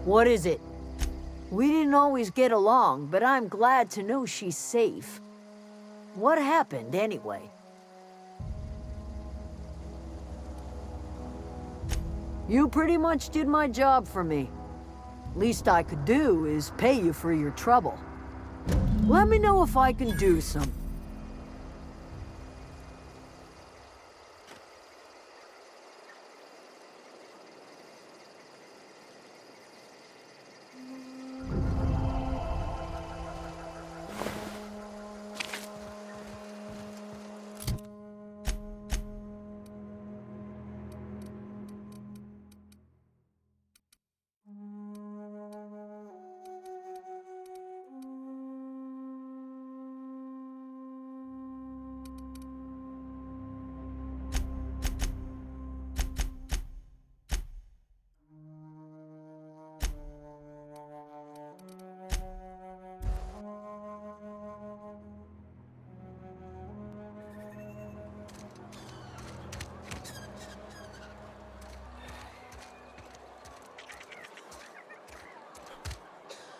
What is it? We didn't always get along, but I'm glad to know she's safe. What happened, anyway? You pretty much did my job for me. Least I could do is pay you for your trouble. Let me know if I can do some.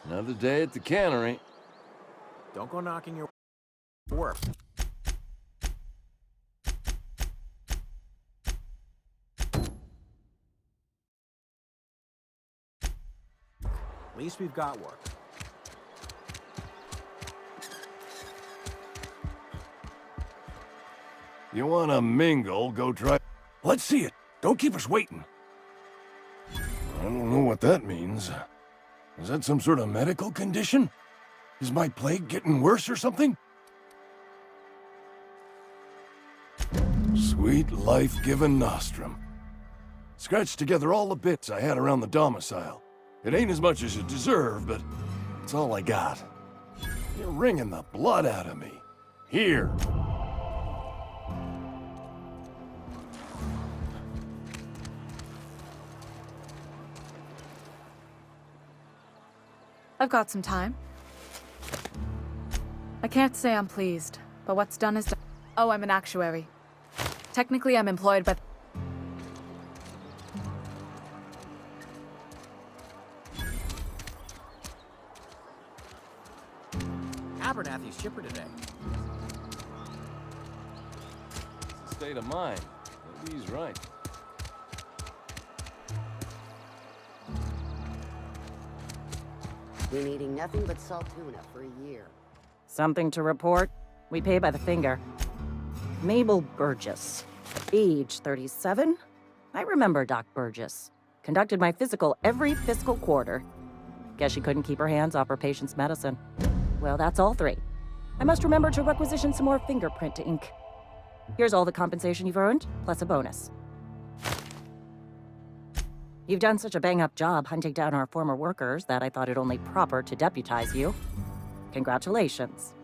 Another day at the cannery. Don't go knocking your work. At least we've got work. You wanna mingle, go try... Let's see it. Don't keep us waiting. I don't know what that means. Is that some sort of medical condition? Is my plague getting worse or something? Sweet life-giving nostrum. Scratched together all the bits I had around the domicile. It ain't as much as you deserve, but it's all I got. You're wringing the blood out of me. Here. I've got some time. I can't say I'm pleased, but what's done is done. Oh, I'm an actuary. Technically, I'm employed by... Abernathy's chipper today. It's a state of mind. Maybe he's right. Been eating nothing but salt tuna for a year. Something to report? We pay by the finger. Mabel Burgess. Age 37? I remember Doc Burgess. Conducted my physical every fiscal quarter. Guess she couldn't keep her hands off her patient's medicine. Well, that's all three. I must remember to requisition some more fingerprint to ink. Here's all the compensation you've earned, plus a bonus. You've done such a bang-up job hunting down our former workers that I thought it only proper to deputize you. Congratulations.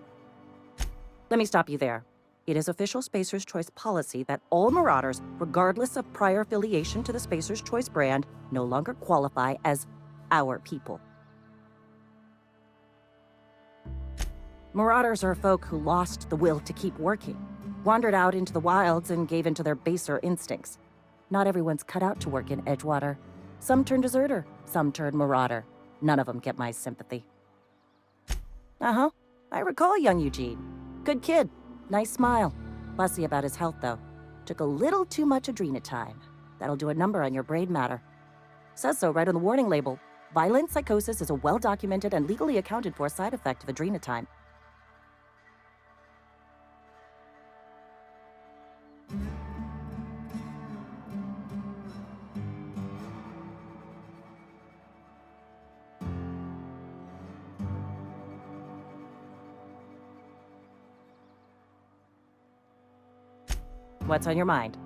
Let me stop you there. It is official Spacer's Choice policy that all Marauders, regardless of prior affiliation to the Spacer's Choice brand, no longer qualify as our people. Marauders are folk who lost the will to keep working, wandered out into the wilds and gave into their baser instincts. Not everyone's cut out to work in Edgewater. Some turn deserter, some turn marauder. None of them get my sympathy. Uh-huh. I recall young Eugene. Good kid. Nice smile. Fussy about his health, though. Took a little too much adrenatime. That'll do a number on your brain matter. Says so right on the warning label. Violent psychosis is a well-documented and legally accounted for side effect of adrenatime. What's on your mind?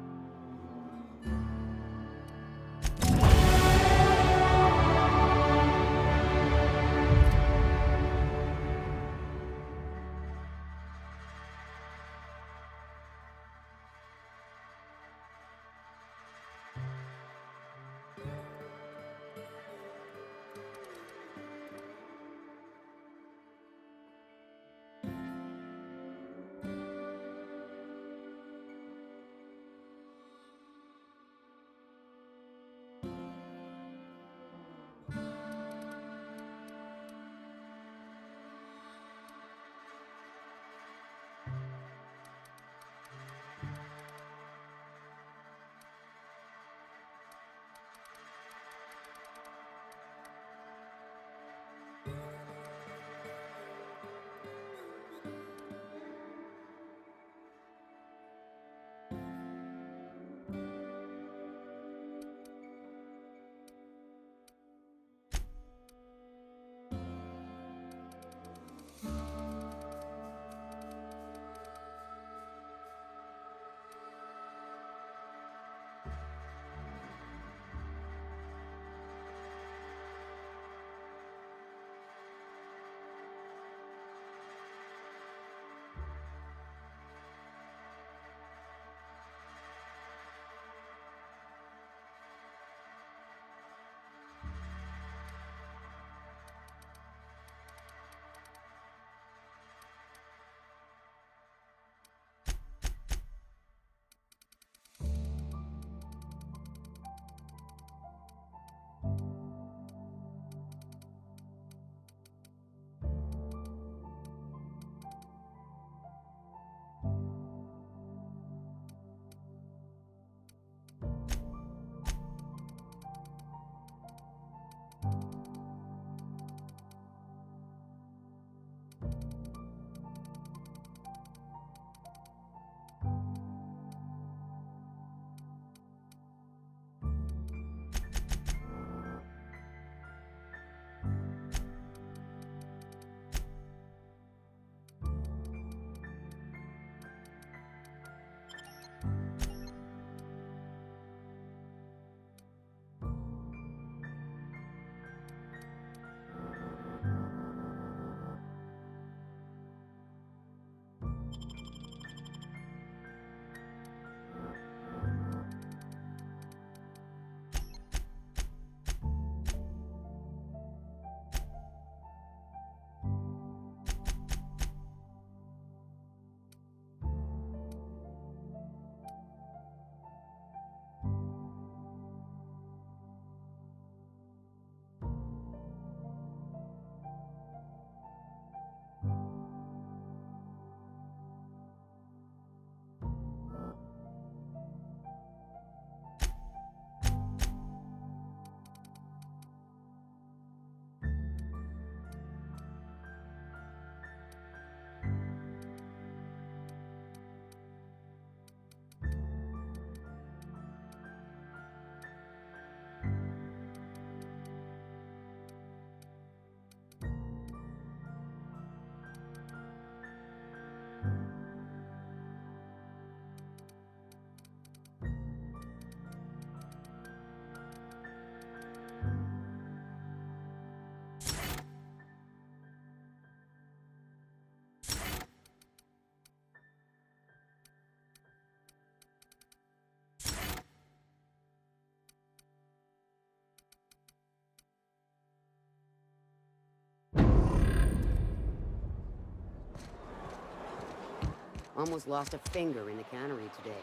Almost lost a finger in the cannery today.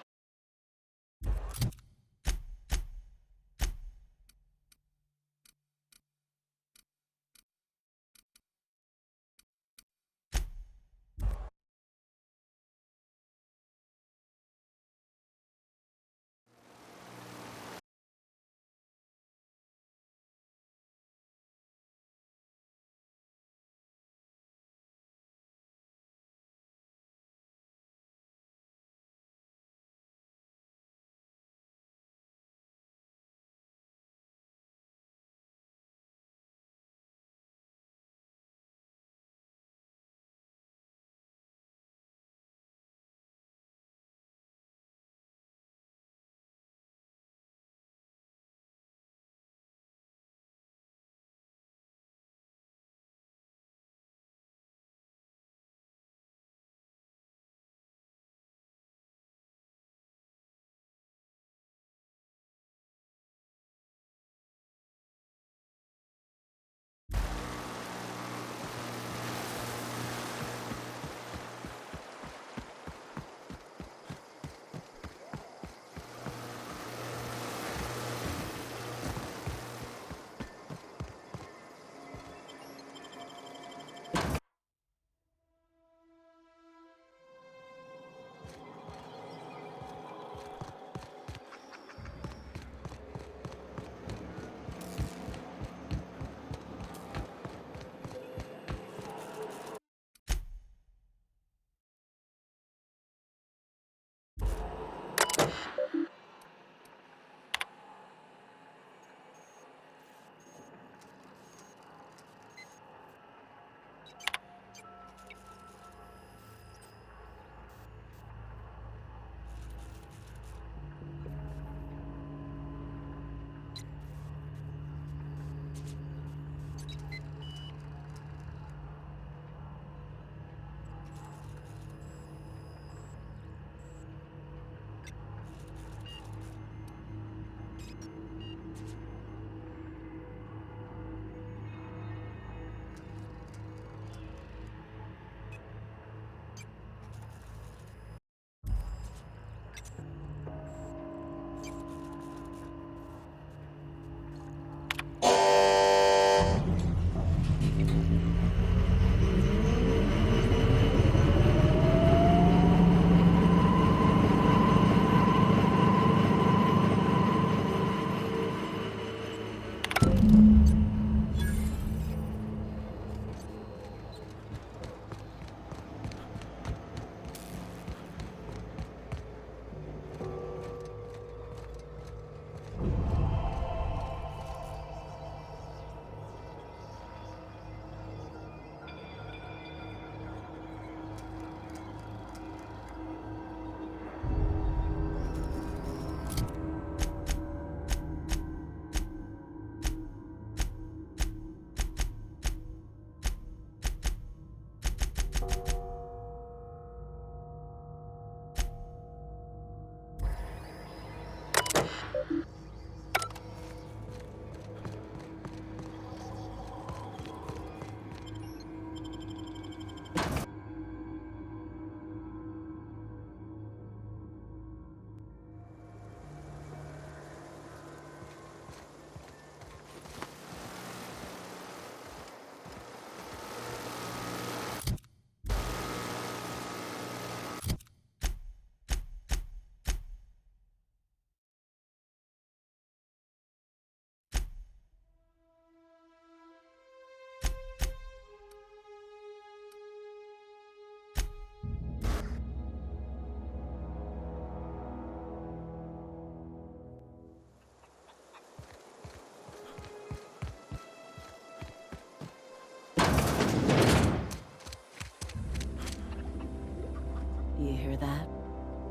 You hear that?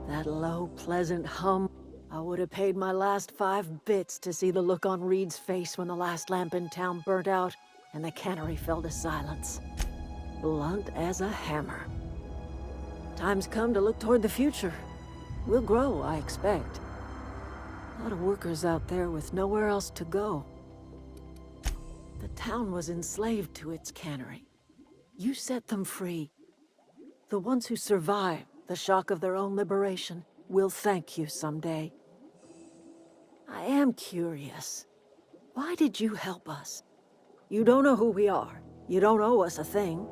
That low, pleasant hum? I would have paid my last 5 bits to see the look on Reed's face when the last lamp in town burnt out and the cannery fell to silence. Blunt as a hammer. Time's come to look toward the future. We'll grow, I expect. A lot of workers out there with nowhere else to go. The town was enslaved to its cannery. You set them free. The ones who survived the shock of their own liberation, will thank you someday. I am curious. Why did you help us? You don't know who we are. You don't owe us a thing.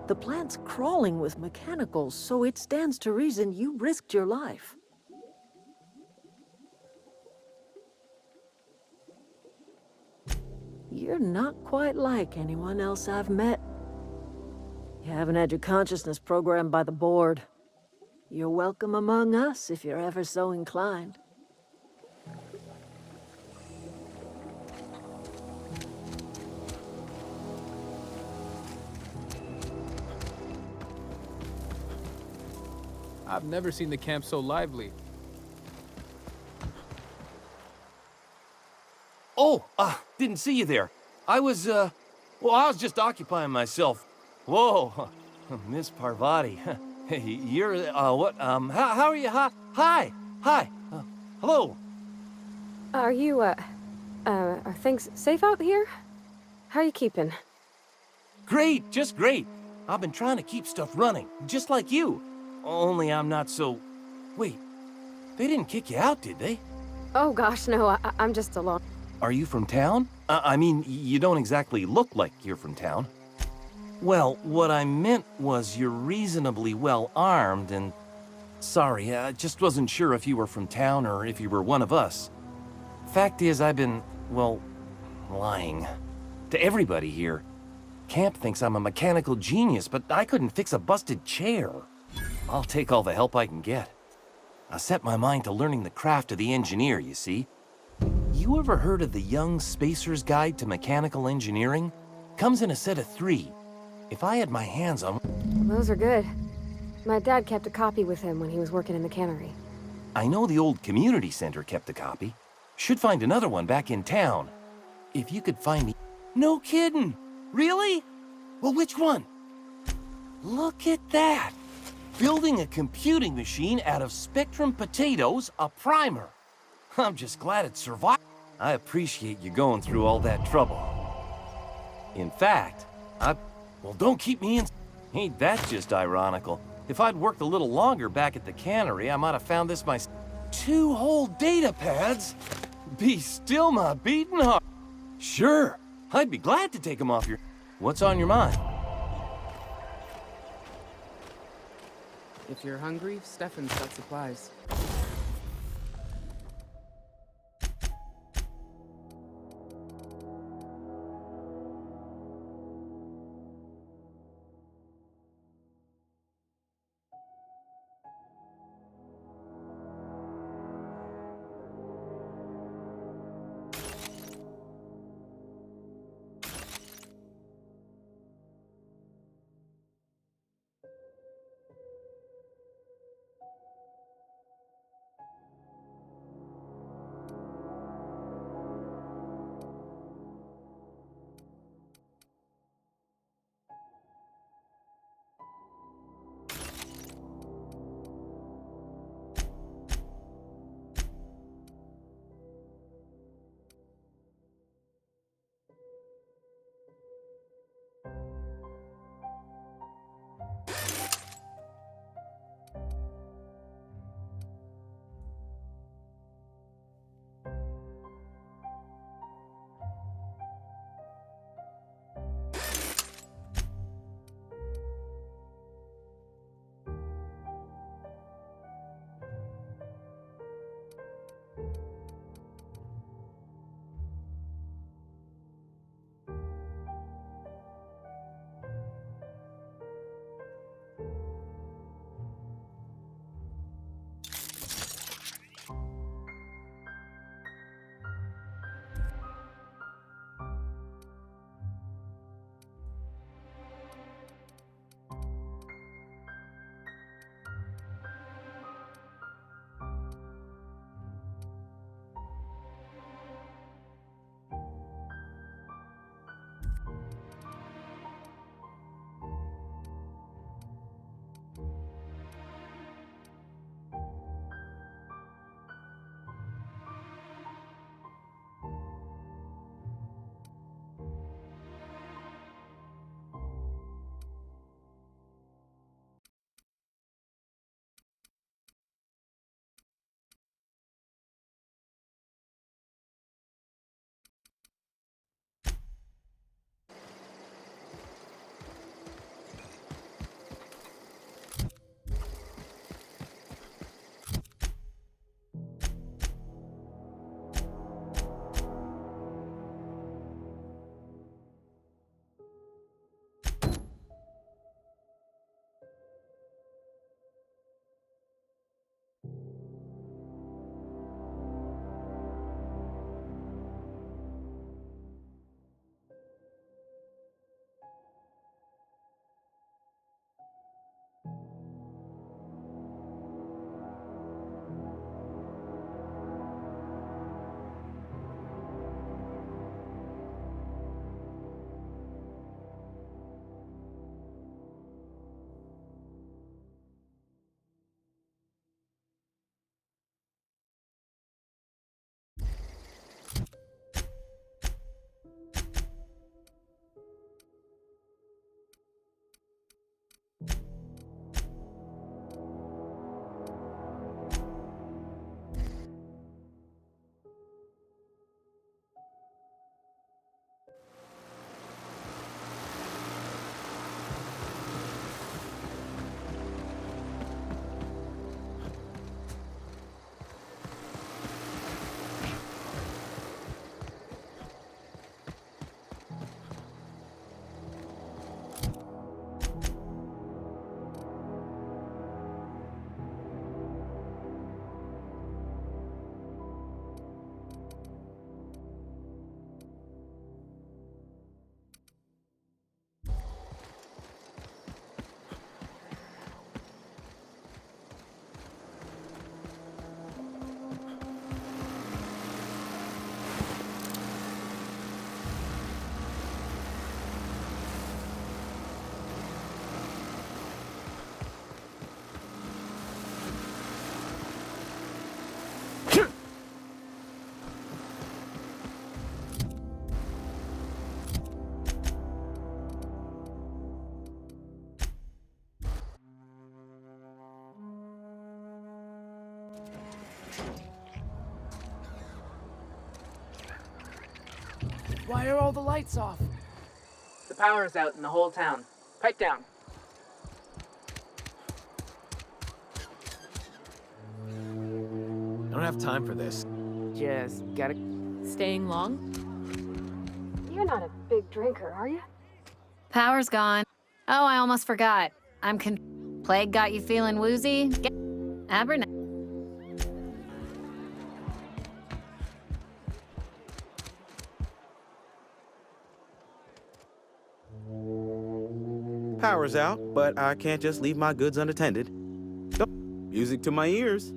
The plant's crawling with mechanicals, so it stands to reason you risked your life. You're not quite like anyone else I've met. You haven't had your consciousness programmed by the board. You're welcome among us if you're ever so inclined. I've never seen the camp so lively. Oh, didn't see you there. I was just occupying myself. Whoa, Miss Parvati. Hey, you're, how are you? Hi. Hello. Are you, are things safe out here? How are you keeping? Great, just great. I've been trying to keep stuff running, just like you. Only I'm not so... Wait, they didn't kick you out, did they? Oh gosh, no, I'm just alone. Are you from town? I mean, you don't exactly look like you're from town. Well, what I meant was you're reasonably well armed and... Sorry, I just wasn't sure if you were from town or if you were one of us. Fact is, I've been, well, lying. To everybody here. Camp thinks I'm a mechanical genius, but I couldn't fix a busted chair. I'll take all the help I can get. I set my mind to learning the craft of the engineer, you see. You ever heard of the Young Spacer's Guide to Mechanical Engineering? Comes in a set of 3. If I had my hands on... Those are good. My dad kept a copy with him when he was working in the cannery. I know the old community center kept a copy. Should find another one back in town. If you could find me... No kidding! Really? Well, which one? Look at that! Building a computing machine out of Spectrum potatoes, a primer. I'm just glad it survived. I appreciate you going through all that trouble. In fact, well, don't keep me in... Ain't that just ironical? If I'd worked a little longer back at the cannery, I might have found this myself. 2 whole data pads? Be still my beating heart. Sure, I'd be glad to take them off your... What's on your mind? If you're hungry, Stefan's got supplies. Why are all the lights off? The power's out in the whole town. Pipe down. I don't have time for this. Just gotta... Staying long? You're not a big drinker, are you? Power's gone. Oh, I almost forgot. Plague got you feeling woozy? Abernathy. Power's out, but I can't just leave my goods unattended. Music to my ears.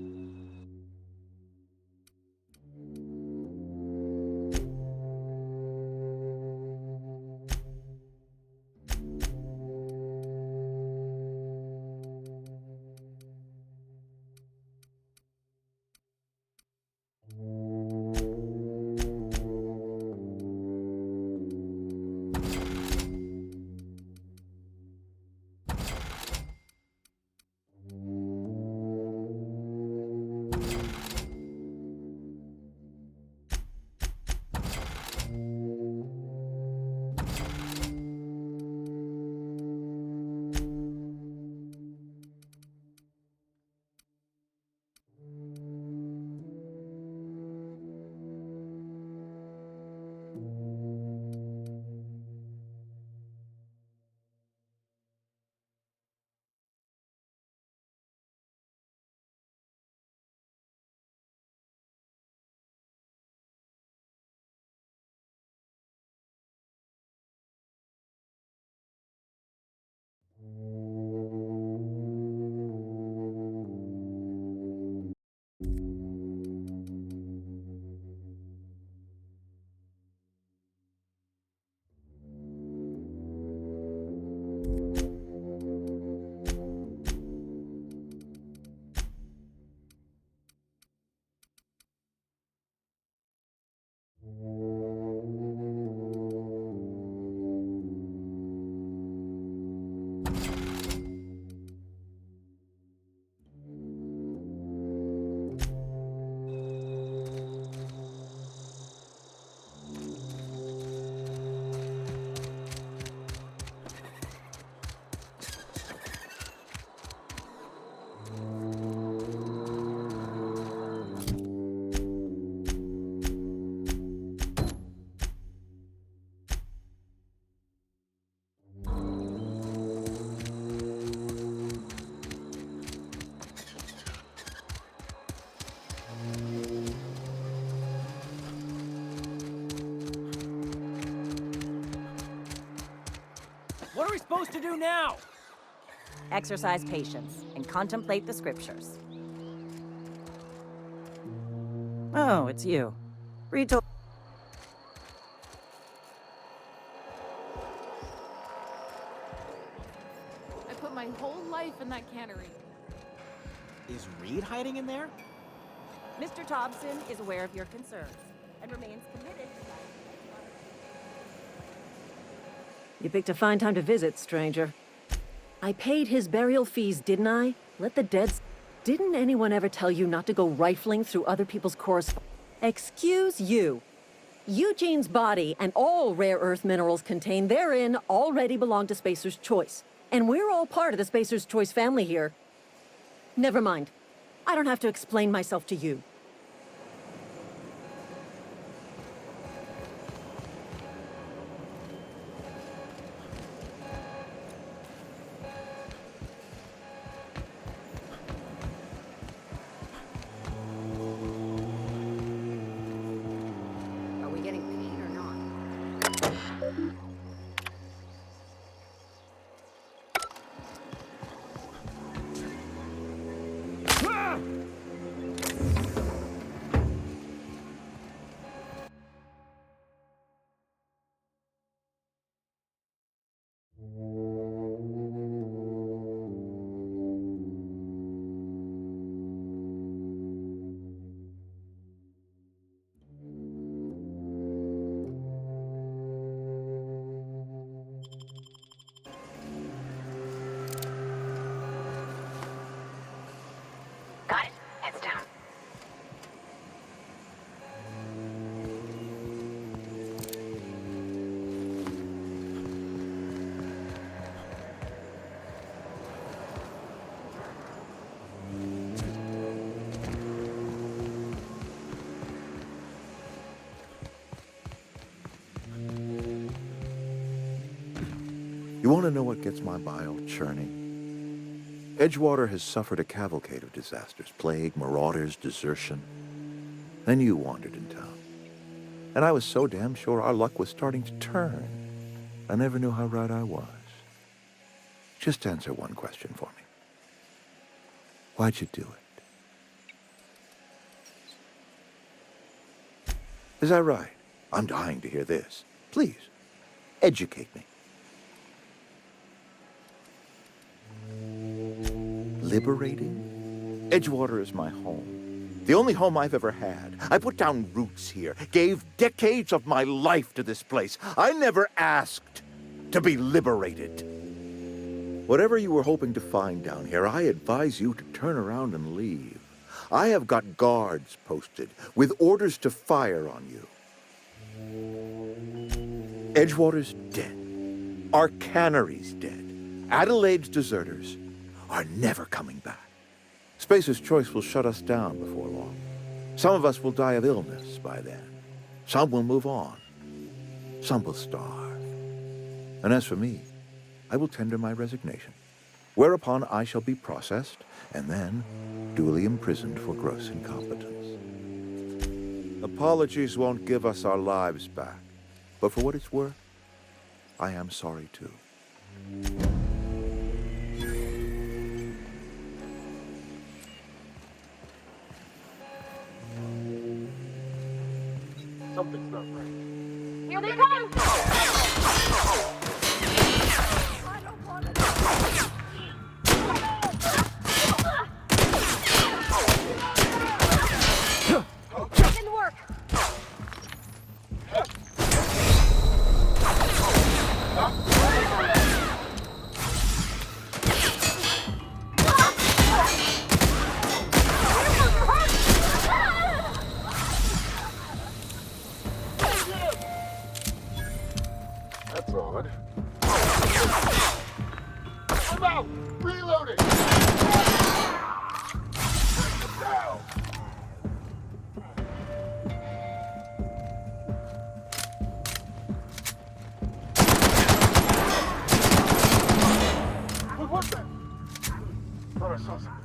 What are we supposed to do now? Exercise patience and contemplate the scriptures. Oh, it's you. Read to... I put my whole life in that cannery. Is Reed hiding in there? Mr. Thompson is aware of your concerns and remains committed to... You picked a fine time to visit, stranger. I paid his burial fees, didn't I? Let the dead... Didn't anyone ever tell you not to go rifling through other people's correspondence? Excuse you. Eugene's body and all rare earth minerals contained therein already belong to Spacer's Choice. And we're all part of the Spacer's Choice family here. Never mind. I don't have to explain myself to you. Are we getting paid or not? Got it? want to know what gets my bile churning? Edgewater has suffered a cavalcade of disasters, plague, marauders, desertion. Then you wandered in town. And I was so damn sure our luck was starting to turn. I never knew how right I was. Just answer one question for me. Why'd you do it? Is that right? I'm dying to hear this. Please, educate me. Liberating? Edgewater is my home. The only home I've ever had. I put down roots here, gave decades of my life to this place. I never asked to be liberated. Whatever you were hoping to find down here, I advise you to turn around and leave. I have got guards posted with orders to fire on you. Edgewater's dead. Our cannery's dead. Adelaide's deserters are never coming back. Spacer's Choice will shut us down before long. Some of us will die of illness by then. Some will move on. Some will starve. And as for me, I will tender my resignation, whereupon I shall be processed and then duly imprisoned for gross incompetence. Apologies won't give us our lives back, but for what it's worth, I am sorry too. Something's not right. Here they come! Didn't work. That's odd. I'm out! Reloading! Down! What the? Thought I saw something.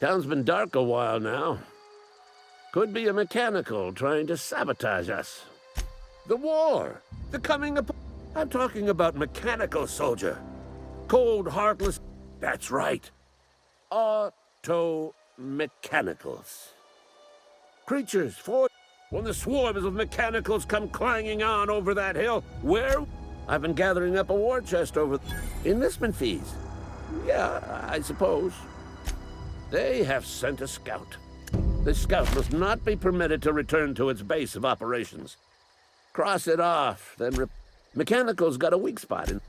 Town's been dark a while now. Could be a mechanical trying to sabotage us. The war! The coming up... I'm talking about mechanical, soldier. Cold, heartless... That's right. Auto-mechanicals. Creatures, when the swarms of mechanicals come clanging on over that hill, where... I've been gathering up a war chest over... Enlistment fees. Yeah, I suppose. They have sent a scout. The scout must not be permitted to return to its base of operations. Cross it off, then Mechanical's got a weak spot in...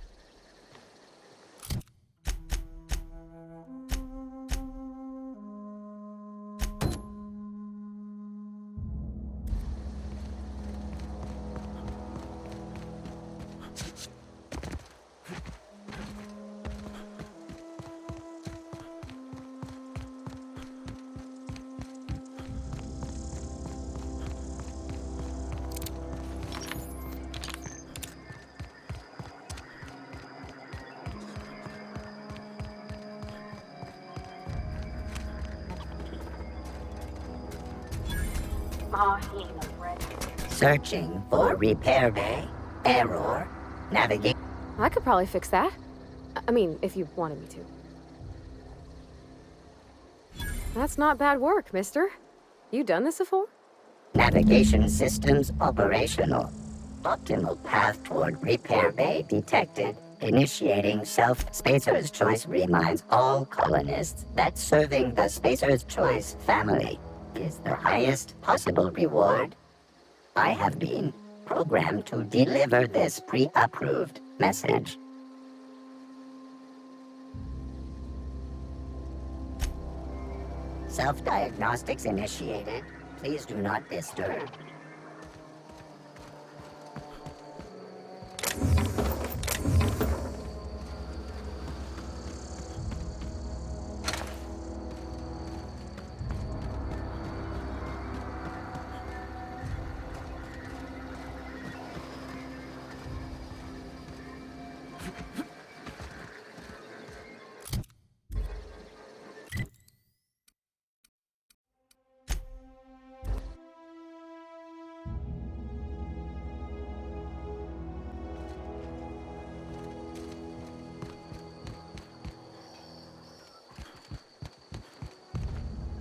Searching for repair bay. Error. Navigate. I could probably fix that. I mean, if you wanted me to. That's not bad work, mister. You done this before? Navigation systems operational. Optimal path toward repair bay detected. Initiating Spacer's Choice reminds all colonists that serving the Spacer's Choice family is the highest possible reward. I have been programmed to deliver this pre-approved message. Self-diagnostics initiated. Please do not disturb.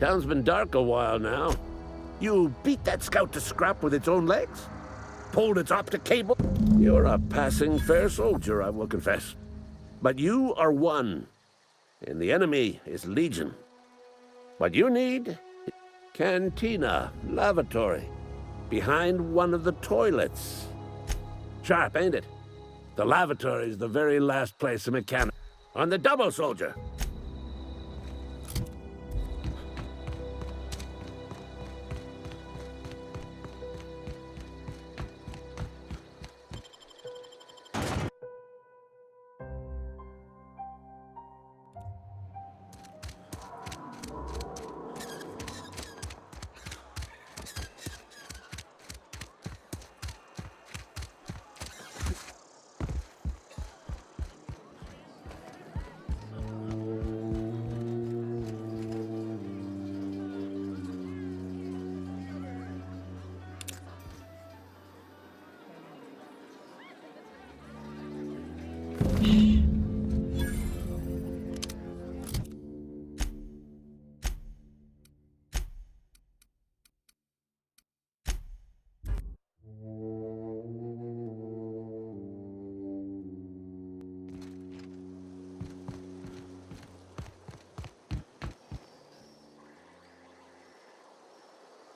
Town's been dark a while now. You beat that scout to scrap with its own legs? Pulled its optic cable? You're a passing fair soldier, I will confess. But you are one, and the enemy is legion. What you need? Cantina, lavatory, behind one of the toilets. Sharp, ain't it? The lavatory is the very last place a mechanic... On the double, soldier!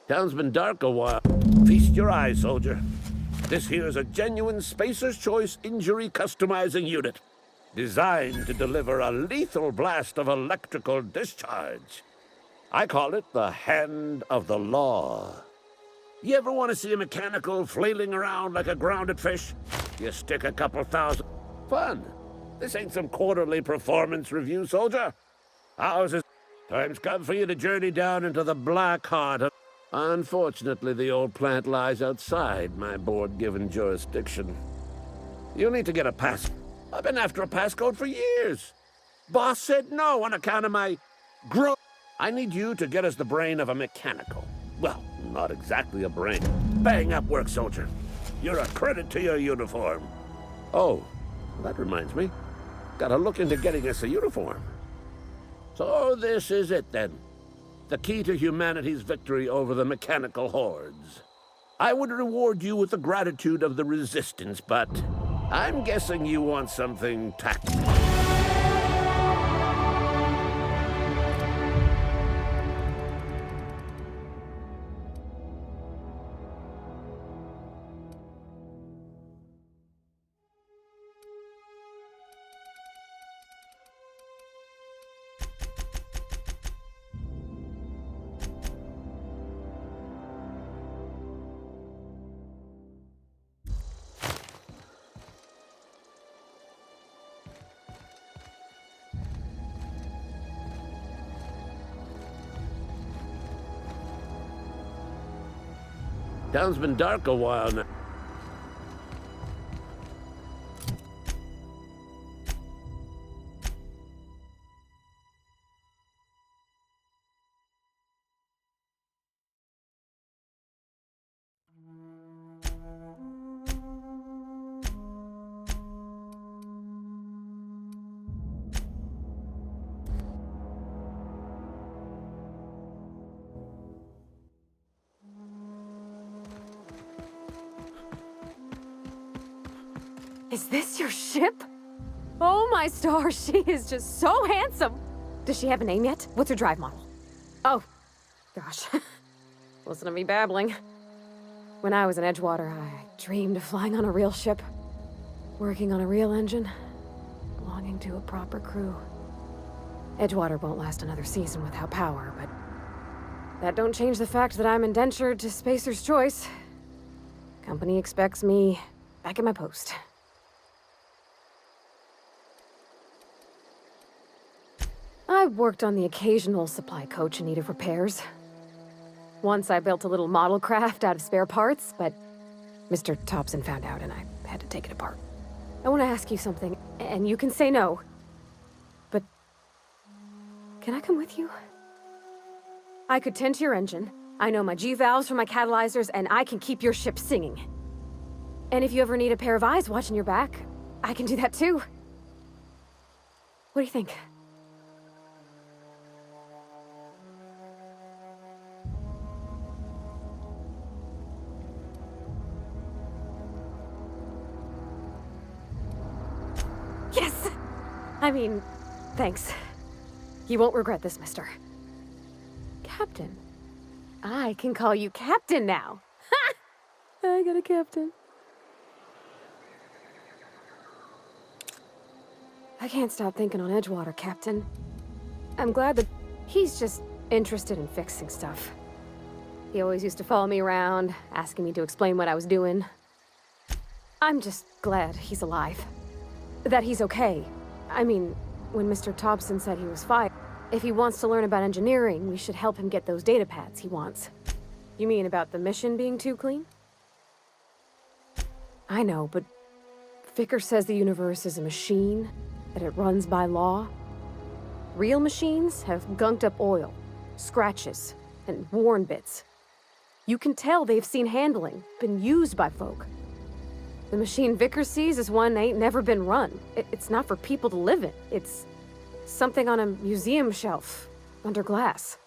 Town's been dark a while. Feast your eyes, soldier. This here's a genuine Spacer's Choice injury customizing unit, designed to deliver a lethal blast of electrical discharge. I call it the Hand of the Law. You ever want to see a mechanical flailing around like a grounded fish? You stick a couple thousand... Fun. This ain't some quarterly performance review, soldier. Ours is... Time's come for you to journey down into the black heart of... Unfortunately, the old plant lies outside my board-given jurisdiction. You'll need to get a pass. I've been after a passcode for years. Boss said no on account of my I need you to get us the brain of a mechanical. Well, not exactly a brain. Bang up work, soldier. You're a credit to your uniform. Oh, that reminds me. Gotta look into getting us a uniform. So this is it, then. The key to humanity's victory over the mechanical hordes. I would reward you with the gratitude of the Resistance, but I'm guessing you want something tactical. Town's been dark a while now. Is this your ship? Oh my stars, she is just so handsome! Does she have a name yet? What's her drive model? Oh, gosh. Listen to me babbling. When I was in Edgewater, I dreamed of flying on a real ship, working on a real engine, belonging to a proper crew. Edgewater won't last another season without power, but that don't change the fact that I'm indentured to Spacer's Choice. Company expects me back at my post. I worked on the occasional supply coach in need of repairs. Once I built a little model craft out of spare parts, but Mr. Thompson found out and I had to take it apart. I want to ask you something, and you can say no, but can I come with you? I could tend to your engine, I know my G-valves from my catalyzers, and I can keep your ship singing. And if you ever need a pair of eyes watching your back, I can do that too. What do you think? Yes! I mean, thanks. You won't regret this, mister. Captain. I can call you Captain now. Ha! I got a captain. I can't stop thinking on Edgewater, Captain. I'm glad that he's just interested in fixing stuff. He always used to follow me around, asking me to explain what I was doing. I'm just glad he's alive. That he's okay. I mean, when Mr. Thompson said he was fired, if he wants to learn about engineering, we should help him get those data pads he wants. You mean about the mission being too clean? I know, but Vickers says the universe is a machine, that it runs by law. Real machines have gunked up oil, scratches, and worn bits. You can tell they've seen handling, been used by folk. The machine Vickers sees is one ain't never been run. It's not for people to live in. It's something on a museum shelf, under glass.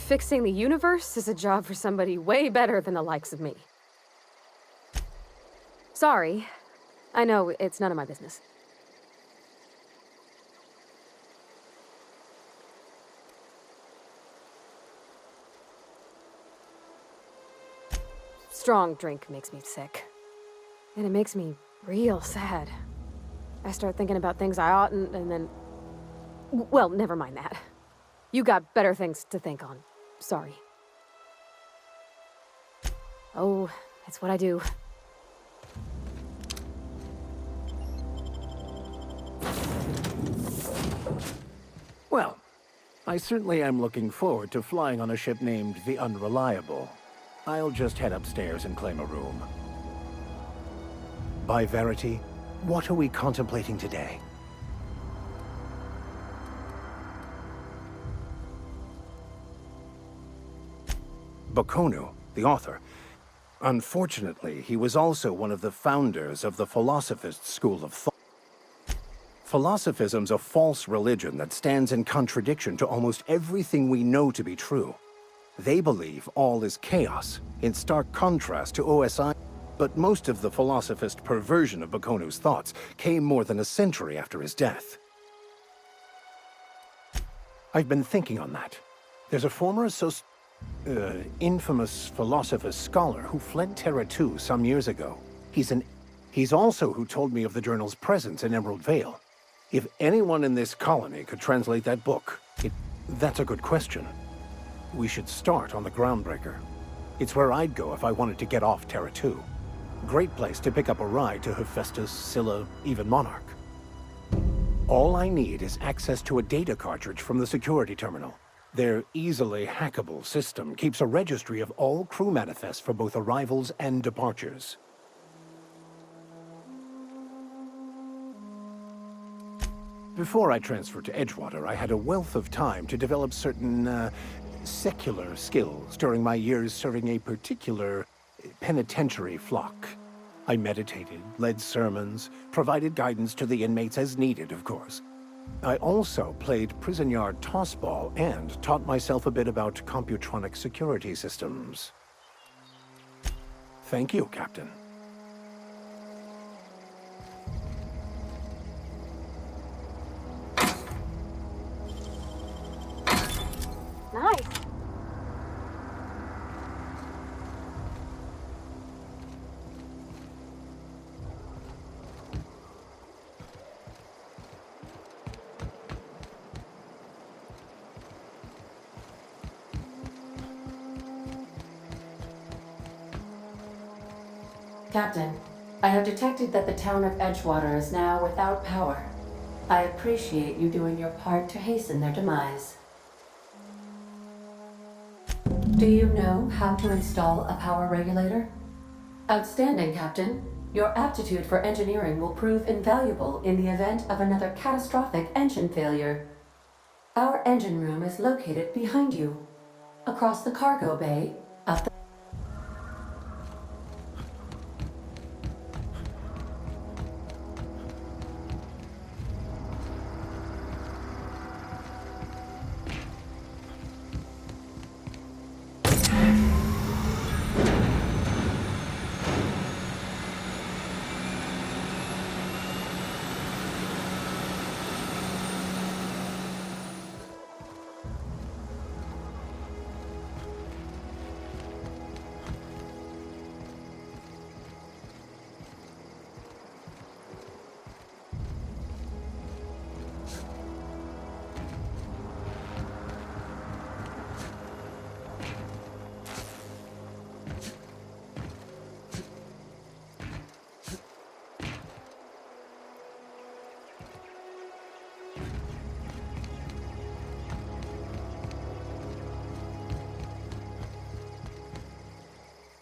fixing the universe is a job for somebody way better than the likes of me. Sorry. I know it's none of my business. Strong drink makes me sick. And it makes me real sad. I start thinking about things I oughtn't, and then... Well, never mind that. You got better things to think on. Sorry. Oh, it's what I do. Well, I certainly am looking forward to flying on a ship named the Unreliable. I'll just head upstairs and claim a room. By Verity, what are we contemplating today? Bakonu, the author. Unfortunately, he was also one of the founders of the Philosophist school of thought. Philosophism's a false religion that stands in contradiction to almost everything we know to be true. They believe all is chaos, in stark contrast to OSI. But most of the philosophist perversion of Bakonu's thoughts came more than a century after his death. I've been thinking on that. There's a former infamous philosophist scholar who fled Terra 2 some years ago. He's also who told me of the journal's presence in Emerald Vale. If anyone in this colony could translate that book, that's a good question. We should start on the Groundbreaker. It's where I'd go if I wanted to get off Terra 2. Great place to pick up a ride to Hephaestus, Scylla, even Monarch. All I need is access to a data cartridge from the security terminal. Their easily hackable system keeps a registry of all crew manifests for both arrivals and departures. Before I transferred to Edgewater, I had a wealth of time to develop certain, secular skills during my years serving a particular penitentiary flock. I meditated, led sermons, provided guidance to the inmates as needed, of course. I also played prison yard tossball and taught myself a bit about computronic security systems. Thank you, Captain. Nice. Captain, I have detected that the town of Edgewater is now without power. I appreciate you doing your part to hasten their demise. Do you know how to install a power regulator? Outstanding, Captain. Your aptitude for engineering will prove invaluable in the event of another catastrophic engine failure. Our engine room is located behind you, across the cargo bay, up the...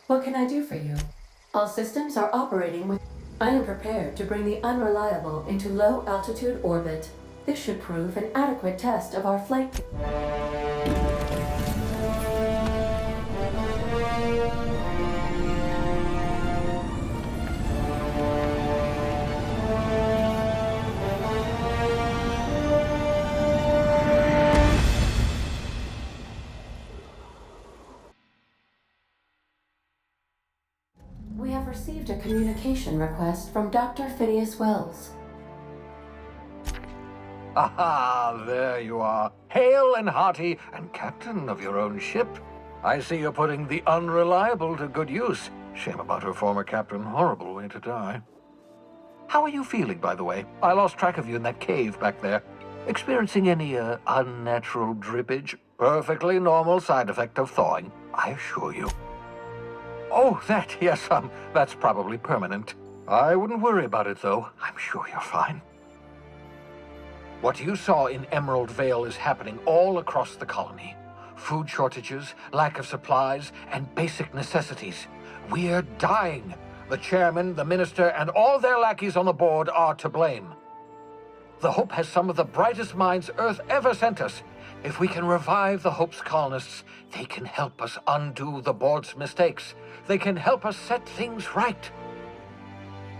What can I do for you? All systems are operating with... I am prepared to bring the Unreliable into low-altitude orbit. This should prove an adequate test of our flight... connection request from Dr. Phineas Wells. Aha, there you are. Hale and hearty, and captain of your own ship. I see you're putting the unreliable to good use. Shame about her former captain. Horrible way to die. How are you feeling, by the way? I lost track of you in that cave back there. Experiencing any, unnatural drippage? Perfectly normal side effect of thawing, I assure you. Oh, that, yes, that's probably permanent. I wouldn't worry about it, though. I'm sure you're fine. What you saw in Emerald Vale is happening all across the colony. Food shortages, lack of supplies, and basic necessities. We're dying. The chairman, the minister, and all their lackeys on the board are to blame. The Hope has some of the brightest minds Earth ever sent us. If we can revive the Hope's colonists, they can help us undo the board's mistakes. They can help us set things right.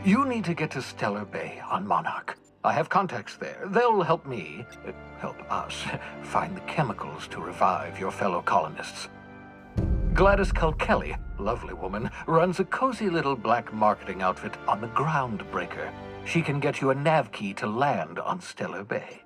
You need to get to Stellar Bay on Monarch. I have contacts there. They'll help me, help us, find the chemicals to revive your fellow colonists. Gladys Culkelly, lovely woman, runs a cozy little black marketing outfit on the Groundbreaker. She can get you a nav key to land on Stellar Bay.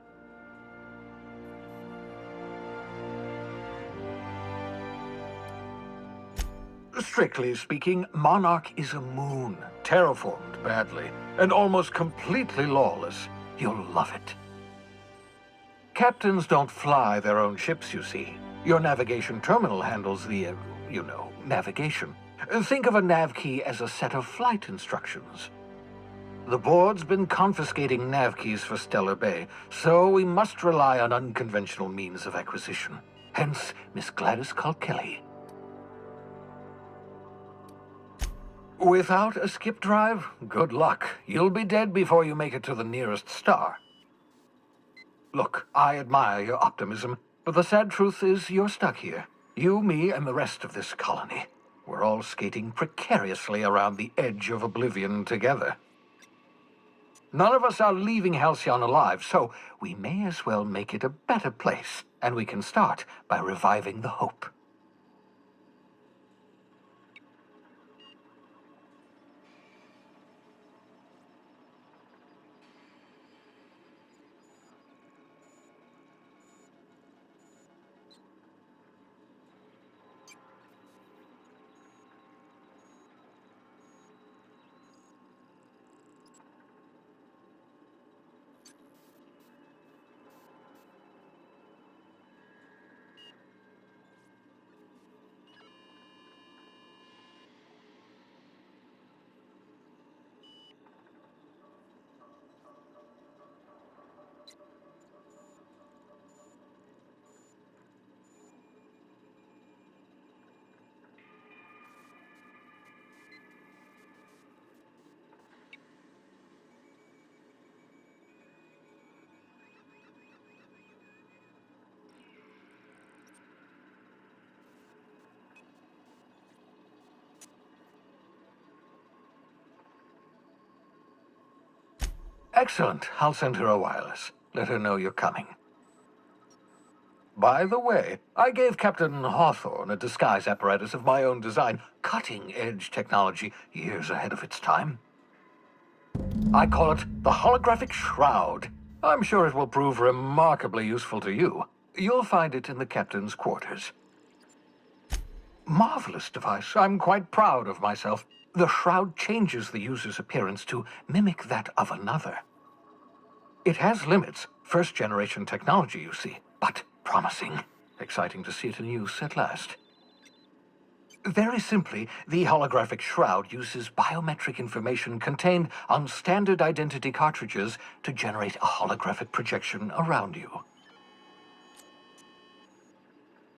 Strictly speaking, Monarch is a moon, terraformed badly, and almost completely lawless. You'll love it. Captains don't fly their own ships, you see. Your navigation terminal handles the, navigation. Think of a nav key as a set of flight instructions. The board's been confiscating nav keys for Stellar Bay, so we must rely on unconventional means of acquisition. Hence, Miss Gladys Culkelly. Without a skip drive, good luck. You'll be dead before you make it to the nearest star. Look, I admire your optimism, but the sad truth is you're stuck here. You, me, and the rest of this colony. We're all skating precariously around the edge of oblivion together. None of us are leaving Halcyon alive, so we may as well make it a better place, and we can start by reviving the Hope. Excellent. I'll send her a wireless. Let her know you're coming. By the way, I gave Captain Hawthorne a disguise apparatus of my own design, cutting-edge technology years ahead of its time. I call it the Holographic Shroud. I'm sure it will prove remarkably useful to you. You'll find it in the captain's quarters. Marvelous device. I'm quite proud of myself. The shroud changes the user's appearance to mimic that of another. It has limits, first-generation technology, you see, but promising. Exciting to see it in use at last. Very simply, the holographic shroud uses biometric information contained on standard identity cartridges to generate a holographic projection around you.